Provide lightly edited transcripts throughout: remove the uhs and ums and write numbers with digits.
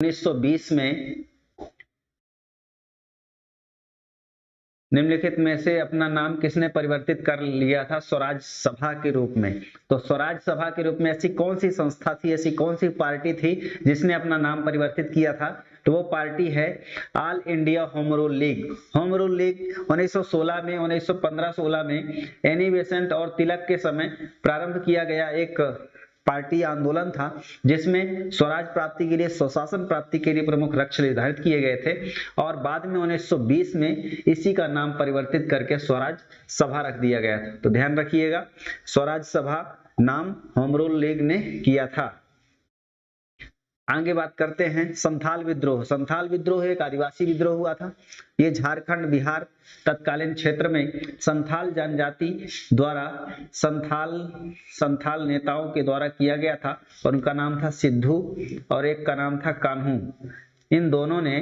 1920 में निम्नलिखित में से अपना नाम किसने परिवर्तित कर लिया था स्वराज सभा के रूप में? तो स्वराज सभा के रूप में ऐसी कौन सी संस्था थी, ऐसी कौन सी पार्टी थी जिसने अपना नाम परिवर्तित किया था? तो वो पार्टी है all India home rule league. Home rule league 1916 में 1915-16 में एनी बेसेंट और तिलक के समय प्रारंभ किया गया एक पार्टी आंदोलन था, जिसमें स्वराज प्राप्ति के लिए, स्वशासन प्राप्ति के लिए प्रमुख लक्ष्य निर्धारित किए गए थे और बाद में 1920 में इसी का नाम परिवर्तित करके स्वराज सभा रख दिया गया था। तो ध्यान रखिएगा, स्वराज सभा नाम होम रूल लीग ने किया था। आगे बात करते हैं संथाल विद्रोह। संथाल विद्रोह एक आदिवासी विद्रोह हुआ था। ये झारखंड, बिहार तत्कालीन क्षेत्र में संथाल जनजाति द्वारा संथाल नेताओं के द्वारा किया गया था और उनका नाम था सिद्धू और एक का नाम था कान्हू। इन दोनों ने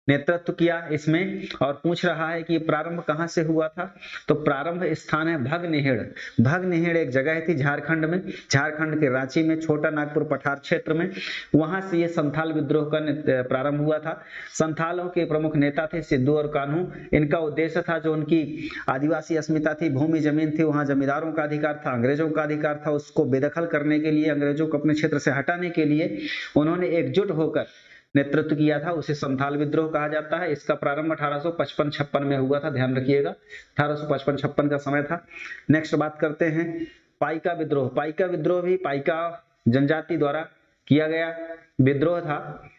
नेतृत्व किया इसमें और पूछ रहा है कि ये प्रारंभ कहां से हुआ था? तो प्रारंभ स्थान है भगनेहेड़। भगनेहेड़ एक जगह थी झारखंड में, झारखंड के रांची में, छोटा नागपुर पठार क्षेत्र में। वहां से ये संथाल विद्रोह का प्रारंभ हुआ था। संथालों के प्रमुख नेता थे सिद्धू और कान्हू। इनका उद्देश्य था, जो उनकी आदिवासी अस्मिता थी, भूमि जमीन थी, वहां जमींदारों का अधिकार था, अंग्रेजों का अधिकार था, उसको बेदखल करने के लिए, अंग्रेजों को अपने क्षेत्र से हटाने के लिए उन्होंने एकजुट होकर नेतृत्व किया था। उसे संथाल विद्रोह कहा जाता है। इसका प्रारंभ 1855-56 में हुआ था, ध्यान रखिएगा, 1855-56 का समय था। नेक्स्ट बात करते हैं पाइका विद्रोह। पाइका विद्रोह भी पाइका जनजाति द्वारा किया गया विद्रोह था।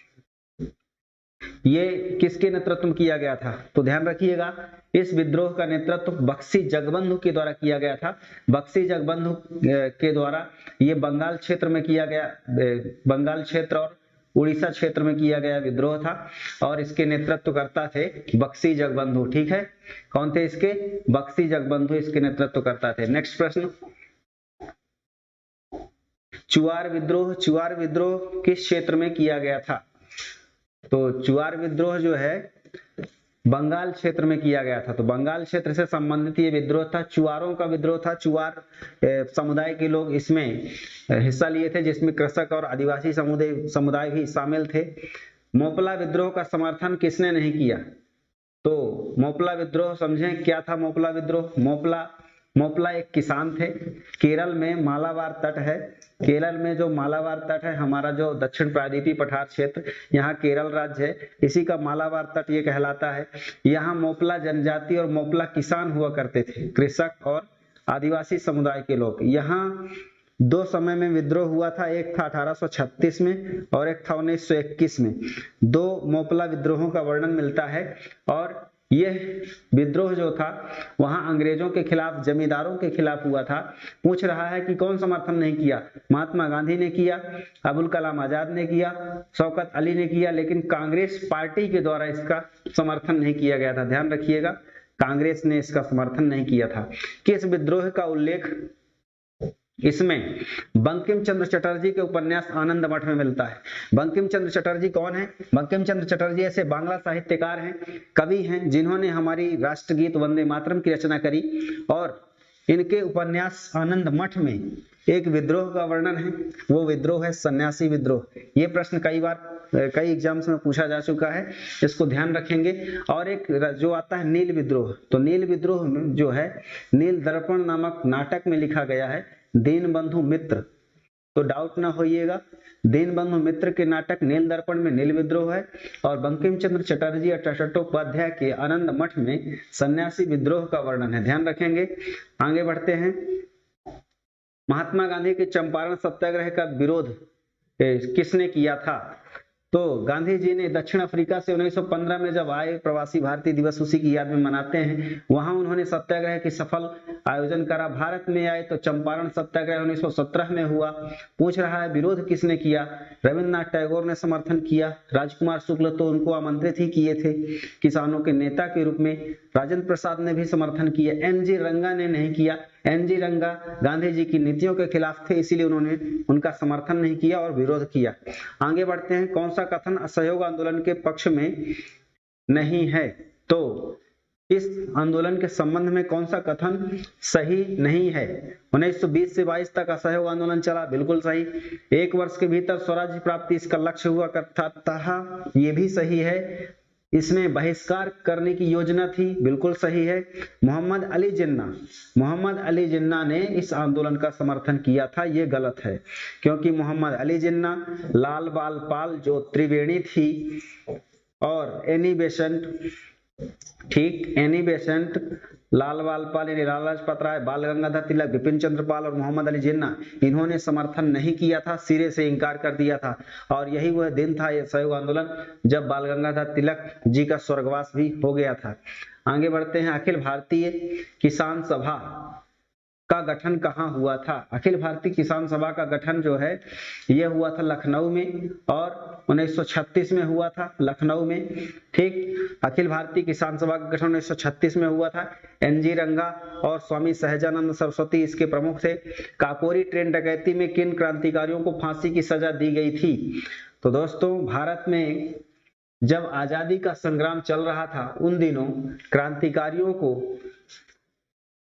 ये किसके नेतृत्व में किया गया था? तो ध्यान रखिएगा, इस विद्रोह का नेतृत्व बख्शी जगबंधु के द्वारा किया गया था। बख्शी जगबंधु के द्वारा ये बंगाल क्षेत्र में किया गया, बंगाल क्षेत्र और उड़ीसा क्षेत्र में किया गया विद्रोह था और इसके नेतृत्वकर्ता थे बख्शी जगबंधु। ठीक है, कौन थे इसके? बख्शी जगबंधु इसके नेतृत्वकर्ता थे। नेक्स्ट प्रश्न, चुआर विद्रोह। चुआर विद्रोह किस क्षेत्र में किया गया था? तो चुआर विद्रोह जो है बंगाल क्षेत्र में किया गया था। तो बंगाल क्षेत्र से संबंधित ये विद्रोह था, चुआरों का विद्रोह था। चुआर समुदाय के लोग इसमें हिस्सा लिए थे, जिसमें कृषक और आदिवासी समुदाय भी शामिल थे। मोपला विद्रोह का समर्थन किसने नहीं किया? तो मोपला विद्रोह समझें क्या था मोपला विद्रोह? मोपला एक किसान थे। केरल में मालाबार तट है, केरल में जो मालाबार तट है, हमारा जो दक्षिण प्रायद्वीपीय पठार क्षेत्र, यहाँ केरल राज्य है, इसी का मालाबार तट ये कहलाता है। यहाँ मोपला जनजाति और मोपला किसान हुआ करते थे, कृषक और आदिवासी समुदाय के लोग। यहाँ दो समय में विद्रोह हुआ था, एक था 1836 में और एक था 1921 में। दो मोपला विद्रोहों का वर्णन मिलता है और यह विद्रोह जो था वहां अंग्रेजों के खिलाफ, जमींदारों के खिलाफ हुआ था। पूछ रहा है कि कौन समर्थन नहीं किया? महात्मा गांधी ने किया, अबुल कलाम आजाद ने किया, शौकत अली ने किया, लेकिन कांग्रेस पार्टी के द्वारा इसका समर्थन नहीं किया गया था। ध्यान रखिएगा, कांग्रेस ने इसका समर्थन नहीं किया था। किस विद्रोह का उल्लेख इसमें बंकिम चंद्र चटर्जी के उपन्यास आनंद मठ में मिलता है? बंकिम चंद्र चटर्जी कौन है? बंकिम चंद्र चटर्जी ऐसे बांग्ला साहित्यकार हैं, कवि हैं, जिन्होंने हमारी राष्ट्रगीत वंदे मातरम की रचना करी और इनके उपन्यास आनंद मठ में एक विद्रोह का वर्णन है। वो विद्रोह है सन्यासी विद्रोह। ये प्रश्न कई एग्जाम्स में पूछा जा चुका है, इसको ध्यान रखेंगे। और एक जो आता है नील विद्रोह। तो नील विद्रोह जो है नील दर्पण नामक नाटक में लिखा गया है, दीनबंधु मित्र। तो डाउट ना होइएगा, दीनबंधु मित्र के नाटक नील दर्पण में नील विद्रोह है और बंकिम चंद्र चटर्जी और चट्टोपाध्याय के आनंद मठ में सन्यासी विद्रोह का वर्णन है। ध्यान रखेंगे। आगे बढ़ते हैं, महात्मा गांधी के चंपारण सत्याग्रह का विरोध किसने किया था? तो गांधी जी ने दक्षिण अफ्रीका से 1915 में जब आए, प्रवासी भारतीय दिवस उसी की याद में मनाते हैं, वहां उन्होंने सत्याग्रह की सफल आयोजन करा। भारत में आए तो चंपारण सत्याग्रह 1917 में हुआ। पूछ रहा है विरोध किसने किया? रविन्द्रनाथ टैगोर ने समर्थन किया, राजकुमार शुक्ल तो उनको आमंत्रित ही किए थे किसानों के नेता के रूप में, राजेंद्र प्रसाद ने भी समर्थन किया, एनजी रंगा ने नहीं किया। एनजी रंगा गांधी जी की नीतियों के खिलाफ थे, इसीलिए उन्होंने उनका समर्थन नहीं किया और विरोध किया। आगे बढ़ते हैं, कौन सा कथन असहयोग आंदोलन के पक्ष में नहीं है? तो इस आंदोलन के संबंध में कौन सा कथन सही नहीं है? 1920 से 22 तक असहयोग आंदोलन चला, बिल्कुल सही। 1 वर्ष के भीतर स्वराज्य प्राप्ति इसका लक्ष्य हुआ करता था, ये भी सही है। इसमें बहिष्कार करने की योजना थी, बिल्कुल सही है। मोहम्मद अली जिन्ना ने इस आंदोलन का समर्थन किया था, ये गलत है, क्योंकि मोहम्मद अली जिन्ना, लाल बाल पाल जो त्रिवेणी थी, और एनी बेसेंट, ठीक, एनी बेसेंट, लाल बाल पाल यानी लाला लाजपत राय, बाल गंगाधर तिलक, बिपिन चंद्र पाल और मोहम्मद अली जिन्ना, इन्होंने समर्थन नहीं किया था, सिरे से इनकार कर दिया था। और यही वह दिन था, यह सहयोग आंदोलन, जब बाल गंगाधर तिलक जी का स्वर्गवास भी हो गया था। आगे बढ़ते हैं। अखिल भारतीय किसान सभा का गठन कहाँ हुआ था? अखिल भारतीय किसान सभा का गठन जो है यह हुआ था लखनऊ में, और 1936 में हुआ था लखनऊ में, ठीक। अखिल भारतीय किसान सभा का गठन 1936 में हुआ था। एनजी रंगा और स्वामी सहजानंद सरस्वती इसके प्रमुख थे। काकोरी ट्रेन डकैती में किन क्रांतिकारियों को फांसी की सजा दी गई थी? तो दोस्तों, भारत में जब आजादी का संग्राम चल रहा था, उन दिनों क्रांतिकारियों को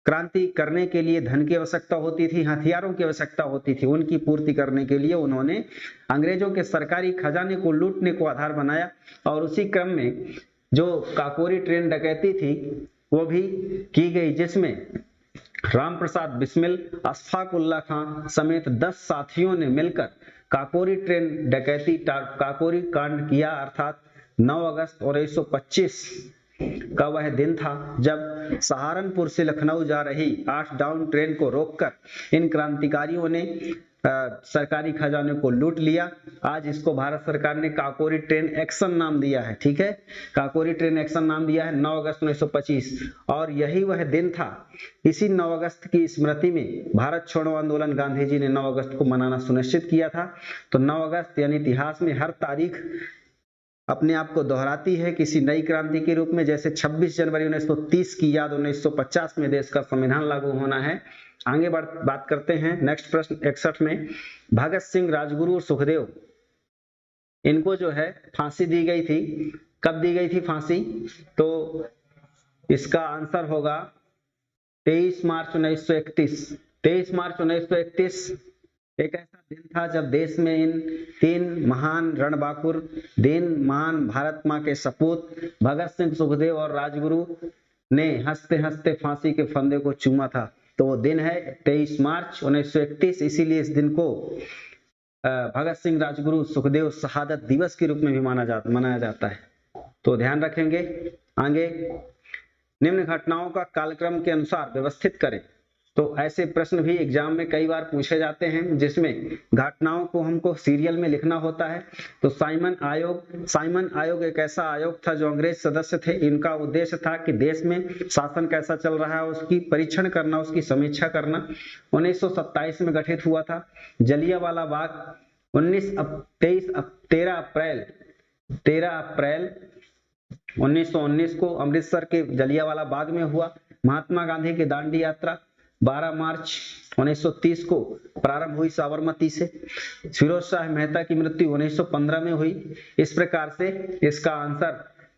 क्रांति करने के लिए धन की आवश्यकता होती थी, हथियारों की आवश्यकता होती थी। उनकी पूर्ति करने के लिए उन्होंने अंग्रेजों के सरकारी खजाने को लूटने को आधार बनाया, और उसी क्रम में जो काकोरी ट्रेन डकैती थी वो भी की गई, जिसमें राम प्रसाद बिस्मिल, अशफाक उल्लाह खां समेत 10 साथियों ने मिलकर काकोरी ट्रेन डकैती काकोरी कांड किया, अर्थात 9 अगस्त 1925 का वह दिन था जब सहारनपुर से लखनऊ जा रही 8 डाउन ट्रेन को रोककर इन क्रांतिकारियों ने सरकारी खजाने को लूट लिया। आज इसको भारत सरकार ने काकोरी ट्रेन एक्शन नाम दिया है, ठीक है, काकोरी ट्रेन एक्शन नाम दिया है 9 अगस्त 1925। और यही वह दिन था, इसी 9 अगस्त की स्मृति में भारत छोड़ो आंदोलन गांधी जी ने 9 अगस्त को मनाना सुनिश्चित किया था। तो 9 अगस्त यानी इतिहास में हर तारीख अपने आप को दोहराती है किसी नई क्रांति के रूप में। जैसे 26 जनवरी 1930 की याद 1950 में देश का संविधान लागू होना है। आगे बात करते हैं नेक्स्ट प्रश्न 61 में। भगत सिंह, राजगुरु और सुखदेव, इनको जो है फांसी दी गई थी। कब दी गई थी फांसी? तो इसका आंसर होगा 23 मार्च 1931। 23 मार्च 1931 एक ऐसा दिन था जब देश में इन 3 महान रणबांकुर, महान भारत माँ के सपूत भगत सिंह, सुखदेव और राजगुरु ने हंसते हंसते फांसी के फंदे को चूमा था। तो वो दिन है 23 मार्च 1931, इसीलिए इस दिन को भगत सिंह, राजगुरु, सुखदेव शहादत दिवस के रूप में भी मनाया जाता है। तो ध्यान रखेंगे। आगे, निम्न घटनाओं का कालक्रम के अनुसार व्यवस्थित करें। तो ऐसे प्रश्न भी एग्जाम में कई बार पूछे जाते हैं, जिसमें घटनाओं को हमको सीरियल में लिखना होता है। तो साइमन आयोग एक ऐसा आयोग था जो अंग्रेज सदस्य थे। इनका उद्देश्य था कि देश में शासन कैसा चल रहा है उसकी परीक्षण करना, उसकी समीक्षा करना। 1927 में गठित हुआ था। जलियांवाला बाग 13 अप्रैल 1919 को अमृतसर के जलियांवाला बाग में हुआ। महात्मा गांधी की दांडी यात्रा 12 मार्च 1930 को प्रारंभ हुई साबरमती से। फिरोज शाह मेहता की मृत्यु 1915 में हुई। इस प्रकार से इसका आंसर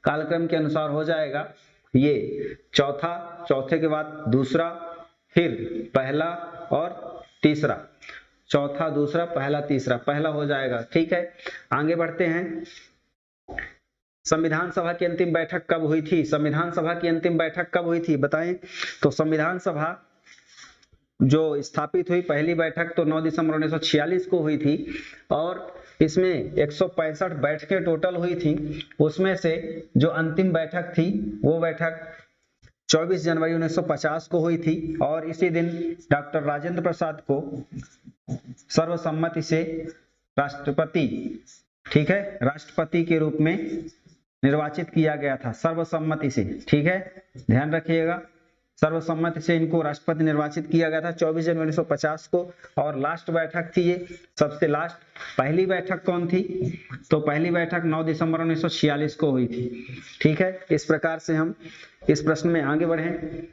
कालक्रम के अनुसार हो जाएगा ये चौथे के बाद दूसरा, फिर पहला और तीसरा। चौथा, दूसरा, पहला, तीसरा, पहला हो जाएगा, ठीक है। आगे बढ़ते हैं। संविधान सभा की अंतिम बैठक कब हुई थी? संविधान सभा की अंतिम बैठक कब हुई थी बताएं। तो संविधान सभा जो स्थापित हुई, पहली बैठक तो 9 दिसंबर 1946 को हुई थी, और इसमें 165 बैठकें टोटल हुई थी। उसमें से जो अंतिम बैठक थी वो बैठक 24 जनवरी 1950 को हुई थी, और इसी दिन डॉक्टर राजेंद्र प्रसाद को सर्वसम्मति से राष्ट्रपति, ठीक है, राष्ट्रपति के रूप में निर्वाचित किया गया था, सर्वसम्मति से, ठीक है, ध्यान रखिएगा। सर्वसम्मति से इनको राष्ट्रपति निर्वाचित किया गया था 24 जनवरी 1950 को। और लास्ट बैठक थी ये, सबसे लास्ट। पहली बैठक कौन थी? तो पहली बैठक 9 दिसंबर 1946 को हुई थी, ठीक है। इस प्रकार से हम इस प्रश्न में आगे बढ़ें।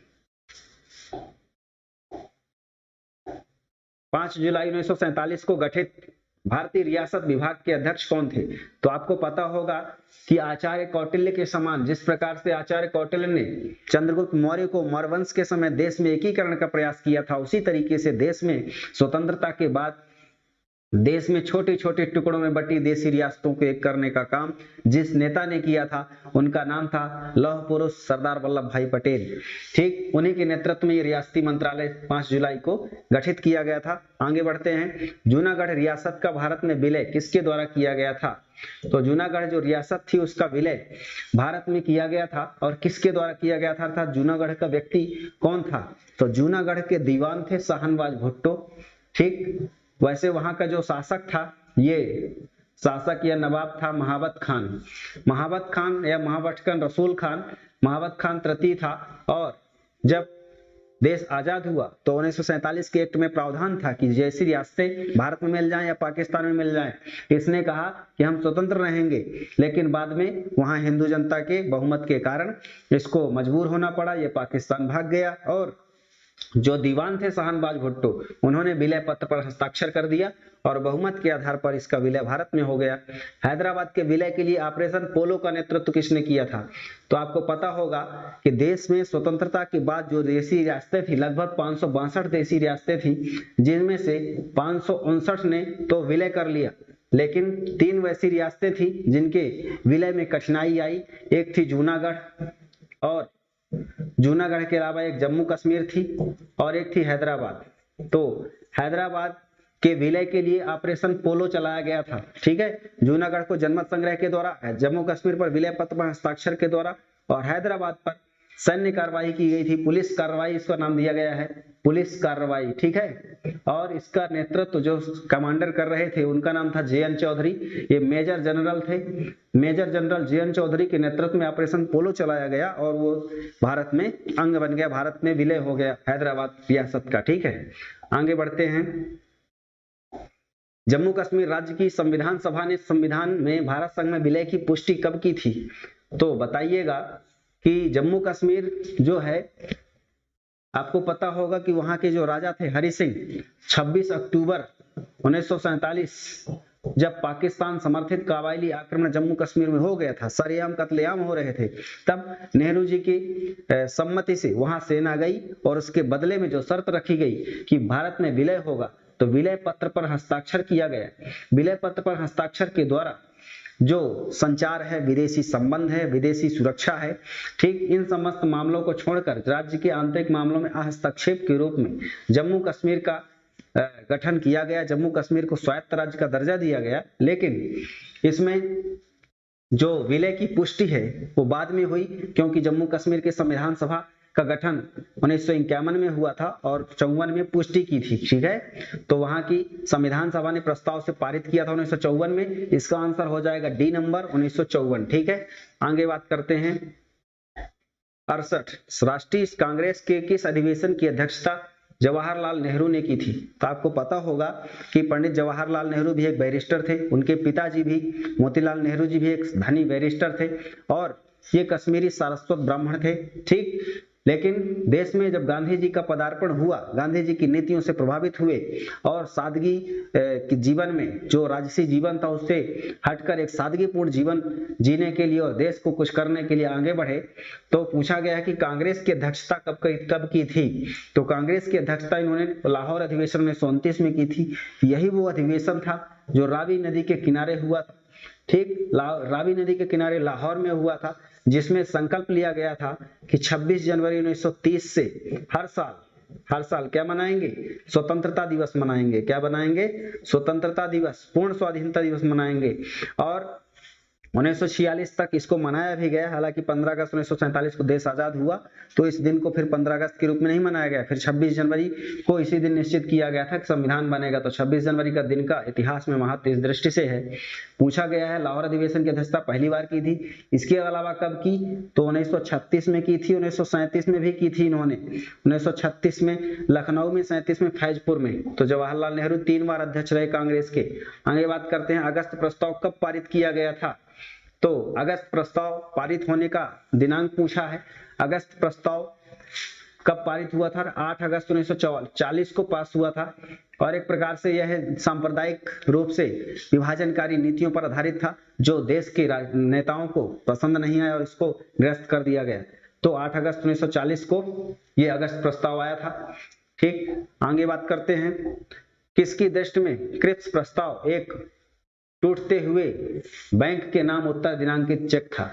5 जुलाई 1947 को गठित भारतीय रियासत विभाग के अध्यक्ष कौन थे? तो आपको पता होगा कि आचार्य कौटिल्य के समान, जिस प्रकार से आचार्य कौटिल्य ने चंद्रगुप्त मौर्य को मौर्य वंश के समय देश में एकीकरण का प्रयास किया था, उसी तरीके से देश में स्वतंत्रता के बाद देश में छोटे छोटे टुकड़ों में बटी देशी रियासतों को एक करने का काम जिस नेता ने किया था, उनका नाम था लौह पुरुष सरदार वल्लभ भाई पटेल। ठीक, उन्हीं के नेतृत्व में ये रियासती मंत्रालय 5 जुलाई को गठित किया गया था। आगे बढ़ते हैं। जूनागढ़ रियासत का भारत में विलय किसके द्वारा किया गया था? तो जूनागढ़ जो रियासत थी उसका विलय भारत में किया गया था, और किसके द्वारा किया गया था, अर्थात जूनागढ़ का व्यक्ति कौन था? तो जूनागढ़ के दीवान थे शाहनवाज भुट्टो। ठीक, वैसे वहां का जो शासक था, ये शासक या नवाब था महाबत खान। महाबत खान या महाबत खान रसूल खान, महाबत खान तृतीय था। और जब देश आजाद हुआ तो 1947 के एक्ट में प्रावधान था कि जैसी रियासतें भारत में मिल जाएं या पाकिस्तान में मिल जाएं, इसने कहा कि हम स्वतंत्र रहेंगे, लेकिन बाद में वहां हिंदू जनता के बहुमत के कारण इसको मजबूर होना पड़ा, ये पाकिस्तान भाग गया। और जो दीवान थे शाहनवाज भुट्टो, उन्होंने विलय पत्र पर हस्ताक्षर कर दिया और बहुमत के आधार पर इसका विलय भारत में हो गया। हैदराबाद के विलय के लिए ऑपरेशन पोलो का नेतृत्व किसने किया था? तो आपको पता होगा कि देश में स्वतंत्रता के बाद जो देशी रियासतें थी, लगभग 562 देशी रियासतें थी, जिनमें से 559 ने तो विलय कर लिया, लेकिन 3 वैसी रियासतें थी जिनके विलय में कठिनाई आई। एक थी जूनागढ़, और जूनागढ़ के अलावा एक जम्मू कश्मीर थी, और एक थी हैदराबाद। तो हैदराबाद के विलय के लिए ऑपरेशन पोलो चलाया गया था। ठीक है, जूनागढ़ को जनमत संग्रह के द्वारा, जम्मू कश्मीर पर विलय पत्र पर हस्ताक्षर के द्वारा, और हैदराबाद पर सैन्य कार्रवाई की गई थी। पुलिस कार्रवाई इसका नाम दिया गया है, पुलिस कार्रवाई। ठीक है, और इसका नेतृत्व जो कमांडर कर रहे थे उनका नाम था JN चौधरी। ये मेजर जनरल थे, मेजर जनरल JN चौधरी के नेतृत्व में ऑपरेशन पोलो चलाया गया और वो भारत में अंग बन गया, भारत में विलय हो गया हैदराबाद रियासत का। ठीक है, आगे बढ़ते हैं। जम्मू कश्मीर राज्य की संविधान सभा ने संविधान में भारत संघ में विलय की पुष्टि कब की थी? तो बताइएगा कि जम्मू कश्मीर जो है, आपको पता होगा कि वहां के जो राजा थे हरि सिंह, 26 अक्टूबर 1947 जब पाकिस्तान समर्थित कबायली आक्रमण जम्मू कश्मीर में हो गया था, सरेआम कत्लेआम हो रहे थे, तब नेहरू जी की सम्मति से वहां सेना गई और उसके बदले में जो शर्त रखी गई कि भारत में विलय होगा, तो विलय पत्र पर हस्ताक्षर किया गया। विलय पत्र पर हस्ताक्षर के द्वारा जो संचार है, विदेशी संबंध है, विदेशी सुरक्षा है, ठीक, इन समस्त मामलों को छोड़कर राज्य के आंतरिक मामलों में हस्तक्षेप के रूप में जम्मू कश्मीर का गठन किया गया। जम्मू कश्मीर को स्वायत्त राज्य का दर्जा दिया गया, लेकिन इसमें जो विलय की पुष्टि है वो बाद में हुई, क्योंकि जम्मू कश्मीर के संविधान सभा का गठन 1951 में हुआ था और 54 में पुष्टि की थी। ठीक है, तो वहां की संविधान सभा ने प्रस्ताव से पारित किया था 1954 में। इसका आंसर हो जाएगा डी नंबर, 1954। ठीक है, आगे बात करते हैं। 68 राष्ट्रीय कांग्रेस के किस अधिवेशन की अध्यक्षता जवाहरलाल नेहरू ने की थी? तो आपको पता होगा कि पंडित जवाहरलाल नेहरू भी एक बैरिस्टर थे, उनके पिताजी भी मोतीलाल नेहरू जी भी एक धनी बैरिस्टर थे, और ये कश्मीरी सारस्वत ब्राह्मण थे। ठीक, लेकिन देश में जब गांधी जी का पदार्पण हुआ, गांधी जी की नीतियों से प्रभावित हुए और सादगी के जीवन में, जो राजसी जीवन था उससे हटकर एक सादगीपूर्ण जीवन जीने के लिए और देश को कुछ करने के लिए आगे बढ़े, तो पूछा गया है कि कांग्रेस की अध्यक्षता कब की थी? तो कांग्रेस की अध्यक्षता इन्होंने लाहौर अधिवेशन 1929 में की थी। यही वो अधिवेशन था जो रावी नदी के किनारे हुआ था। ठीक, रावी नदी के किनारे लाहौर में हुआ था, जिसमें संकल्प लिया गया था कि 26 जनवरी 1930 से हर साल क्या मनाएंगे? स्वतंत्रता दिवस मनाएंगे। क्या बनाएंगे? स्वतंत्रता दिवस, पूर्ण स्वाधीनता दिवस मनाएंगे। और 1946 तक इसको मनाया भी गया। हालांकि 15 अगस्त 1947 को देश आजाद हुआ, तो इस दिन को फिर 15 अगस्त के रूप में नहीं मनाया गया। फिर 26 जनवरी को इसी दिन निश्चित किया गया था कि संविधान बनेगा, तो 26 जनवरी का दिन का इतिहास में महत्व इस दृष्टि से है। पूछा गया है लाहौर अधिवेशन की अध्यक्षता पहली बार की थी, इसके अलावा कब की? तो 1936 में की थी, 1937 में भी की थी इन्होंने, 1936 में लखनऊ में, 37 में फैजपुर में। तो जवाहरलाल नेहरू 3 बार अध्यक्ष रहे कांग्रेस के। आगे बात करते हैं, अगस्त प्रस्ताव कब पारित किया गया था? तो अगस्त प्रस्ताव पारित होने का दिनांक पूछा है। अगस्त प्रस्ताव कब पारित हुआ था? 8 अगस्त 1940 को पास हुआ था, और एक प्रकार से यह सांप्रदायिक रूप से विभाजनकारी नीतियों पर आधारित था, जो देश के नेताओं को पसंद नहीं आया और इसको निरस्त कर दिया गया। तो 8 अगस्त 1940 को ये अगस्त प्रस्ताव आया था। ठीक, आगे बात करते हैं। किसकी दृष्टि में क्रिप्स प्रस्ताव एक टूटते हुए बैंक के नाम उत्तर दिनांकित चेक था?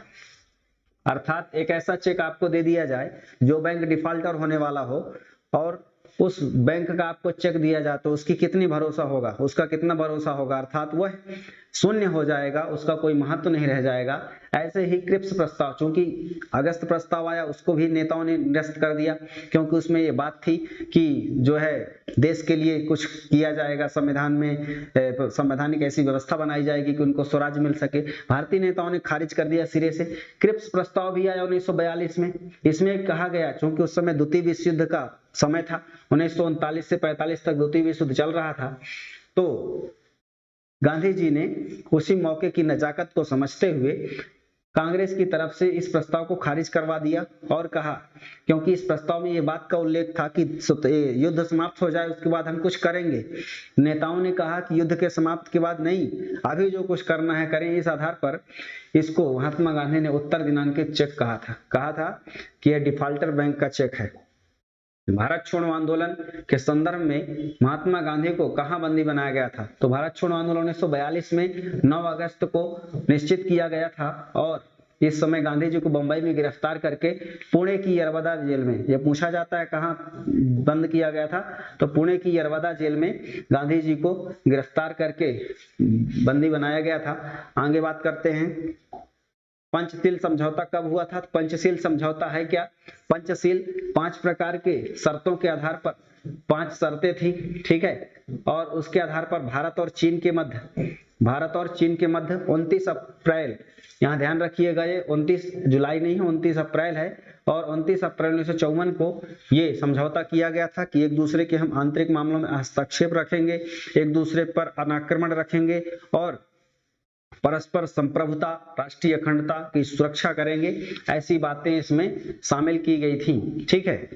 अर्थात एक ऐसा चेक आपको दे दिया जाए जो बैंक डिफॉल्टर होने वाला हो, और उस बैंक का आपको चेक दिया जाए तो उसकी कितनी भरोसा होगा, उसका कितना भरोसा होगा, अर्थात वह शून्य हो जाएगा, उसका कोई महत्व नहीं रह जाएगा। ऐसे ही क्रिप्स प्रस्ताव, चूंकि अगस्त प्रस्ताव आया उसको भी नेताओं ने निरस्त कर दिया, क्योंकि उसमें ये बात थी कि जो है देश के लिए कुछ किया जाएगा, संविधान में संवैधानिक ऐसी व्यवस्था बनाई जाएगी कि उनको स्वराज मिल सके। भारतीय नेताओं ने खारिज कर दिया सिरे से। क्रिप्स प्रस्ताव भी आया 1942 में। इसमें कहा गया, चूंकि उस समय द्वितीय विश्व युद्ध का समय था, 1939 से 45 तक द्वितीय विश्व युद्ध चल रहा था, तो गांधी जी ने उसी मौके की नजाकत को समझते हुए कांग्रेस की तरफ से इस प्रस्ताव को खारिज करवा दिया और कहा, क्योंकि इस प्रस्ताव में ये बात का उल्लेख था कि युद्ध समाप्त हो जाए उसके बाद हम कुछ करेंगे। नेताओं ने कहा कि युद्ध के समाप्त के बाद नहीं, अभी जो कुछ करना है करें। इस आधार पर इसको महात्मा गांधी ने उत्तर दिनांकित चेक कहा था कि यह डिफॉल्टर बैंक का चेक है। भारत छोड़ो आंदोलन के संदर्भ में महात्मा गांधी को कहां बंदी बनाया गया था? तो भारत छोड़ो आंदोलन 1942 में 9 अगस्त को निश्चित किया गया था, और इस समय गांधी जी को बंबई में गिरफ्तार करके पुणे की यरवदा जेल में, यह पूछा जाता है कहां बंद किया गया था, तो पुणे की यरवदा जेल में गांधी जी को गिरफ्तार करके बंदी बनाया गया था। आगे बात करते हैं। पंचशील समझौता कब हुआ था? पंचशील समझौता है क्या? पंचशील 5 प्रकार के शर्तों के आधार पर 5 शर्तें थी, ठीक है, और उसके आधार पर भारत और चीन के मध्य 29 अप्रैल, यहाँ ध्यान रखिएगा ये 29 जुलाई नहीं 29 अप्रैल है, और 29 अप्रैल 1954 को ये समझौता किया गया था कि एक दूसरे के हम आंतरिक मामलों में हस्तक्षेप रखेंगे, एक दूसरे पर अनाक्रमण रखेंगे और परस्पर संप्रभुता, राष्ट्रीय अखंडता की सुरक्षा करेंगे। ऐसी बातें इसमें शामिल की गई थी, ठीक है।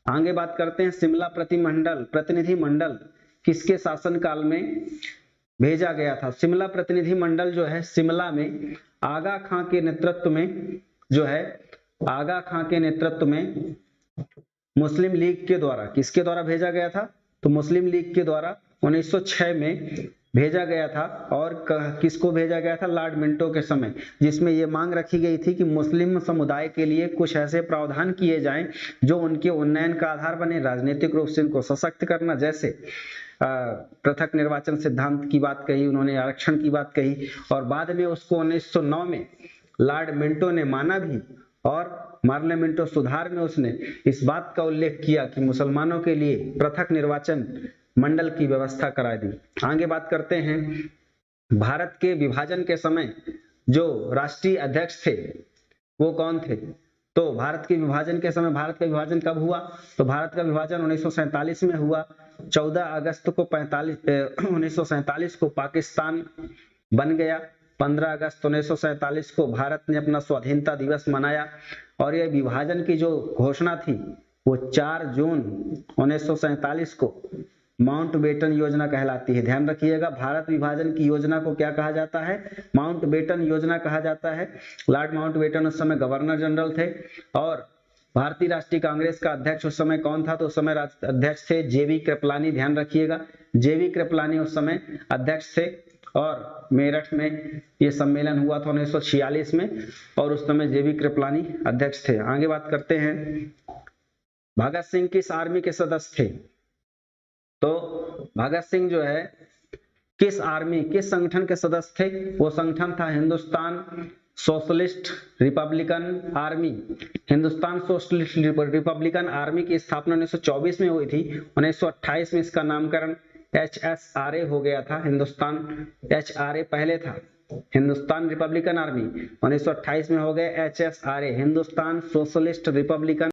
आगे बात करते हैं। शिमला प्रतिनिधि मंडल किसके शासनकाल में भेजा गया था? शिमला प्रतिनिधि मंडल जो है शिमला में आगा खां के नेतृत्व में मुस्लिम लीग के द्वारा, किसके द्वारा भेजा गया था? तो मुस्लिम लीग के द्वारा 1906 में भेजा गया था। और किसको भेजा गया था? लॉर्ड मिंटो के समय, जिसमें यह मांग रखी गई थी कि मुस्लिम समुदाय के लिए कुछ ऐसे प्रावधान किए जाएं जो उनके उन्नयन का आधार बने, राजनीतिक रूप से उनको सशक्त करना, जैसे पृथक निर्वाचन सिद्धांत की बात कही उन्होंने, आरक्षण की बात कही, और बाद में उसको 1909 में लॉर्ड मिंटो ने माना भी, और पार्लियामेंटो सुधार में उसने इस बात का उल्लेख किया कि मुसलमानों के लिए पृथक निर्वाचन मंडल की व्यवस्था करा दी। आगे बात करते हैं। भारत के विभाजन के समय जो राष्ट्रीय अध्यक्ष थे वो कौन थे? तो भारत के विभाजन के समय, भारत का विभाजन कब हुआ? तो भारत का विभाजन 1947 में हुआ। 14 अगस्त को 1947 को पाकिस्तान बन गया। 15 अगस्त 1947 को भारत ने अपना स्वाधीनता दिवस मनाया, और यह विभाजन की जो घोषणा थी वो 4 जून 1947 को माउंटबेटन योजना कहलाती है। ध्यान रखिएगा, भारत विभाजन की योजना को क्या कहा जाता है? माउंटबेटन योजना कहा जाता है। लॉर्ड माउंटबेटन उस समय गवर्नर जनरल थे, और भारतीय राष्ट्रीय कांग्रेस का अध्यक्ष उस समय कौन था? तो उस समय अध्यक्ष थे जेवी कृपलानी। ध्यान रखिएगा, जेवी कृपलानी उस समय अध्यक्ष थे, और मेरठ में ये सम्मेलन हुआ था 1946 में, और उस समय जेवी कृपलानी अध्यक्ष थे। आगे बात करते हैं। भगत सिंह किस आर्मी के सदस्य थे? तो भगत सिंह जो है किस संगठन के सदस्य थे? वो संगठन था Hindustan socialist Republican army. Hindustan socialist Republican army की स्थापना 1924 में हुई थी। 1928 में इसका नामकरण HSRA हो गया था। हिंदुस्तान HRA पहले था हिंदुस्तान रिपब्लिकन आर्मी, 1928 में हो गया HSRA, हिंदुस्तान सोशलिस्ट रिपब्लिकन